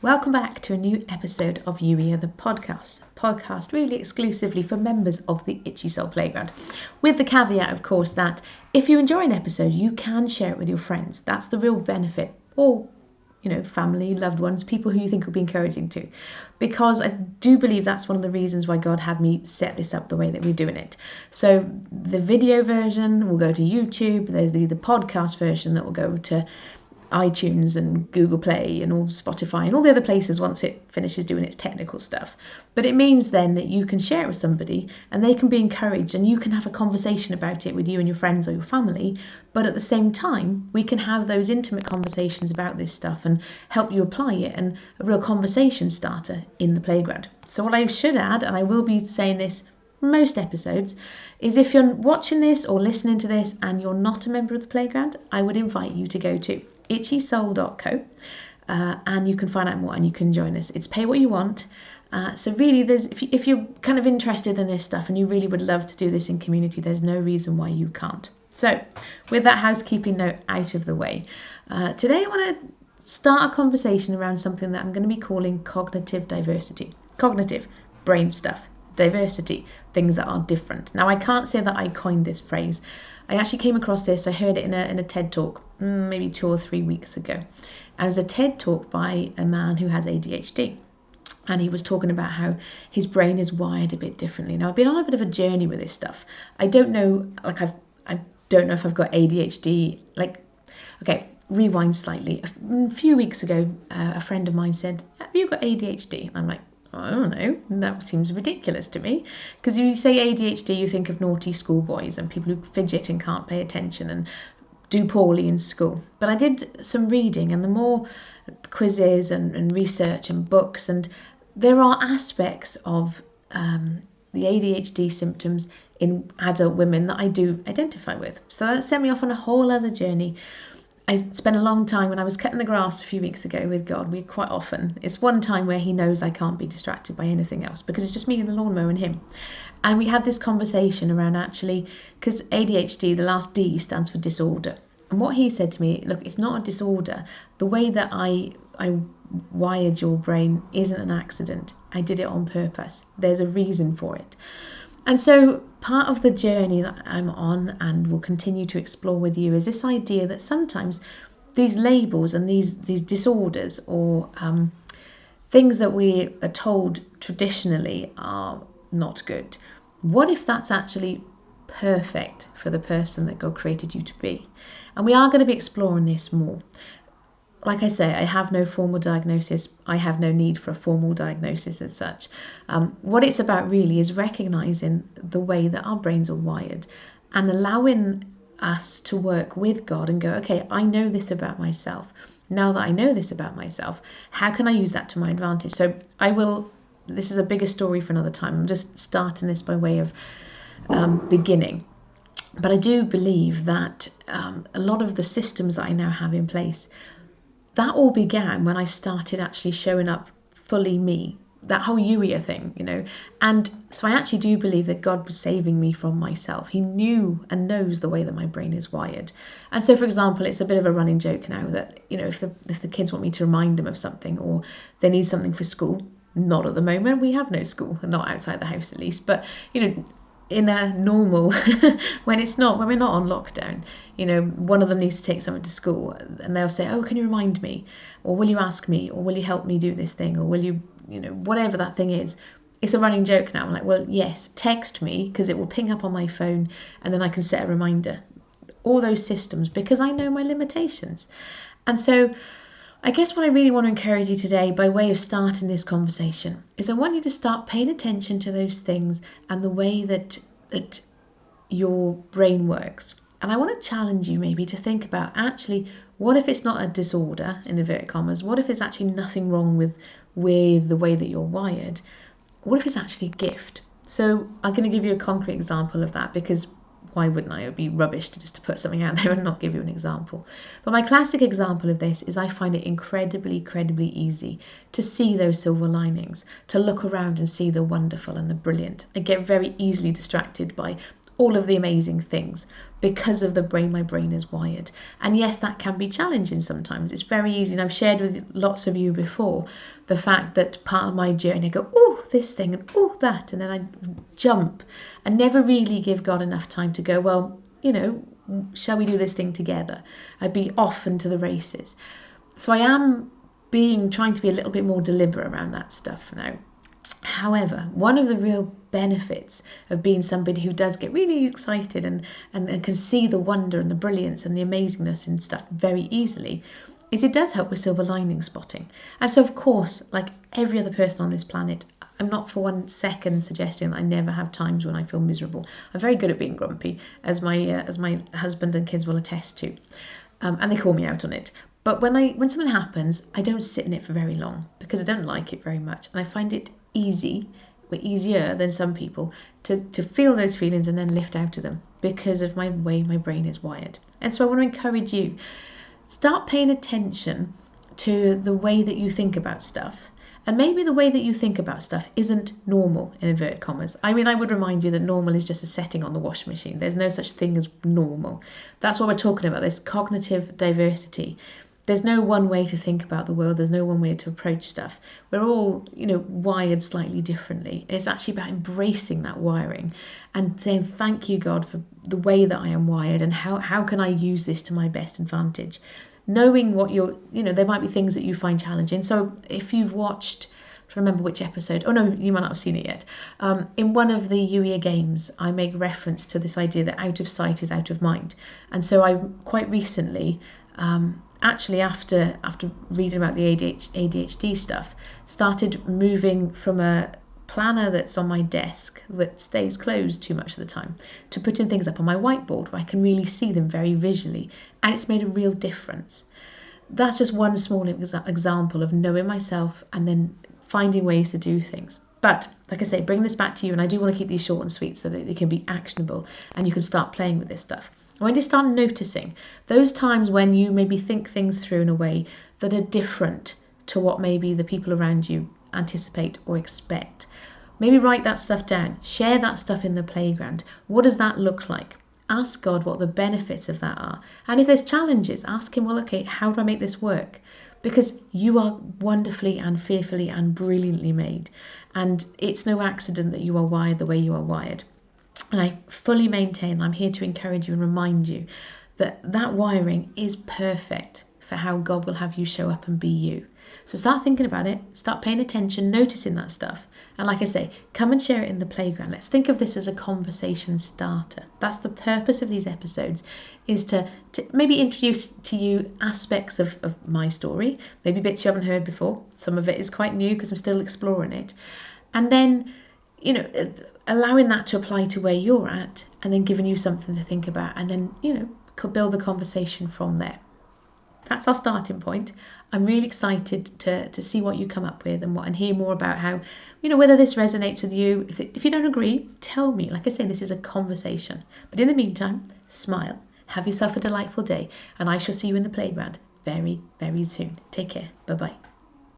Welcome back to a new episode of Youier the podcast really exclusively for members of the Itchy Soul Playground, with the caveat, of course, that if you enjoy an episode, you can share it with your friends. That's the real benefit, or family, loved ones, people who you think will be encouraging to, because I do believe that's one of the reasons why God had me set this up the way that we're doing it. So the video version will go to YouTube. There's the podcast version that will go to iTunes and Google Play and all Spotify and all the other places once it finishes doing its technical stuff. But it means then that you can share it with somebody and they can be encouraged and you can have a conversation about it with you and your friends or your family. But at the same time, we can have those intimate conversations about this stuff and help you apply it, and a real conversation starter in the playground. So what I should add, and I will be saying this most episodes, is if you're watching this or listening to this and you're not a member of the playground, I would invite you to go to itchysoul.co and you can find out more and you can join us. It's pay what you want. So really, if you're kind of interested in this stuff and you really would love to do this in community, there's no reason why you can't. So with that housekeeping note out of the way, today I want to start a conversation around something that I'm going to be calling cognitive diversity. Cognitive, brain stuff. Diversity, things that are different. Now, I can't say that I coined this phrase. I actually came across this. I heard it in a TED talk maybe 2 or 3 weeks ago. And it was a TED talk by a man who has ADHD. And he was talking about how his brain is wired a bit differently. Now, I've been on a bit of a journey with this stuff. I don't know, I don't know if I've got ADHD. Okay, rewind slightly. A few weeks ago, a friend of mine said, "Have you got ADHD?" And I'm like, I don't know, that seems ridiculous to me, because you say ADHD, you think of naughty schoolboys and people who fidget and can't pay attention and do poorly in school. But I did some reading, and the more quizzes and research and books, and there are aspects of the ADHD symptoms in adult women that I do identify with. So that sent me off on a whole other journey. I spent a long time when I was cutting the grass a few weeks ago with God. We quite often, it's one time where he knows I can't be distracted by anything else because it's just me and the lawnmower and him. And we had this conversation around actually, because ADHD, the last D stands for disorder. And what he said to me, look, it's not a disorder. The way that I wired your brain isn't an accident. I did it on purpose. There's a reason for it. And so part of the journey that I'm on and will continue to explore with you is this idea that sometimes these labels and these disorders or things that we are told traditionally are not good. What if that's actually perfect for the person that God created you to be? And we are going to be exploring this more. Like I say, I have no formal diagnosis. I have no need for a formal diagnosis as such. What it's about really is recognising the way that our brains are wired and allowing us to work with God and go, okay, I know this about myself. Now that I know this about myself, how can I use that to my advantage? So this is a bigger story for another time. I'm just starting this by way of beginning. But I do believe that a lot of the systems that I now have in place, that all began when I started actually showing up fully me, that whole Youier thing, And so I actually do believe that God was saving me from myself. He knew and knows the way that my brain is wired. And so, for example, it's a bit of a running joke now that, if the kids want me to remind them of something or they need something for school, not at the moment. We have no school, not outside the house at least. But, in a normal, when we're not on lockdown, one of them needs to take something to school and they'll say, oh, can you remind me? Or will you ask me? Or will you help me do this thing? Or will you, whatever that thing is. It's a running joke now. I'm like, well, yes, text me because it will ping up on my phone and then I can set a reminder. All those systems, because I know my limitations. And so I guess what I really want to encourage you today, by way of starting this conversation, is I want you to start paying attention to those things and the way that your brain works. And I want to challenge you maybe to think about, actually, what if it's not a disorder, in inverted commas? What if it's actually nothing wrong with the way that you're wired? What if it's actually a gift? So I'm going to give you a concrete example of that, because why wouldn't I? It would be rubbish to put something out there and not give you an example. But my classic example of this is I find it incredibly easy to see those silver linings, to look around and see the wonderful and the brilliant. I get very easily distracted by all of the amazing things because of the way my brain is wired. And yes, that can be challenging sometimes. It's very easy, and I've shared with lots of you before the fact that part of my journey, I go, oh, this thing, and oh, that, and then I jump and never really give God enough time to go, well, shall we do this thing together? I'd be off into the races. So I am trying to be a little bit more deliberate around that stuff now. However, one of the real benefits of being somebody who does get really excited and can see the wonder and the brilliance and the amazingness and stuff very easily is it does help with silver lining spotting. And so, of course, like every other person on this planet, I'm not for 1 second suggesting that I never have times when I feel miserable. I'm very good at being grumpy, as my husband and kids will attest to, and they call me out on it. But when something happens, I don't sit in it for very long because I don't like it very much, and I find it easier than some people to feel those feelings and then lift out of them because of my way my brain is wired. And so I want to encourage you, start paying attention to the way that you think about stuff. And maybe the way that you think about stuff isn't normal, in inverted commas. I mean, I would remind you that normal is just a setting on the washing machine. There's no such thing as normal. That's what we're talking about, this cognitive diversity. There's no one way to think about the world. There's no one way to approach stuff. We're all, wired slightly differently. And it's actually about embracing that wiring and saying, thank you, God, for the way that I am wired, and how can I use this to my best advantage? Knowing what there might be things that you find challenging. So if you've watched, I'm trying to remember which episode, oh no, you might not have seen it yet. In one of the Youier games, I make reference to this idea that out of sight is out of mind. And so I quite recently, actually after reading about the ADHD stuff, started moving from a planner that's on my desk that stays closed too much of the time to putting things up on my whiteboard where I can really see them very visually, and it's made a real difference. That's just one small example of knowing myself and then finding ways to do things. But like I say, bring this back to you, and I do want to keep these short and sweet so that they can be actionable and you can start playing with this stuff. And when you start noticing those times when you maybe think things through in a way that are different to what maybe the people around you anticipate or expect, maybe write that stuff down, share that stuff in the playground. What does that look like? Ask God what the benefits of that are. And if there's challenges, ask him, well, okay, how do I make this work? Because you are wonderfully and fearfully and brilliantly made. And it's no accident that you are wired the way you are wired. And I fully maintain, I'm here to encourage you and remind you that that wiring is perfect for how God will have you show up and be you. So start thinking about it, start paying attention, noticing that stuff. And like I say, come and share it in the playground. Let's think of this as a conversation starter. That's the purpose of these episodes, is to maybe introduce to you aspects of my story, maybe bits you haven't heard before. Some of it is quite new because I'm still exploring it. And then, allowing that to apply to where you're at, and then giving you something to think about, and then, build the conversation from there. That's our starting point. I'm really excited to see what you come up with and hear more about how, whether this resonates with you. If you don't agree, tell me. Like I say, this is a conversation. But in the meantime, smile. Have yourself a delightful day, and I shall see you in the playground very, very soon. Take care. Bye-bye.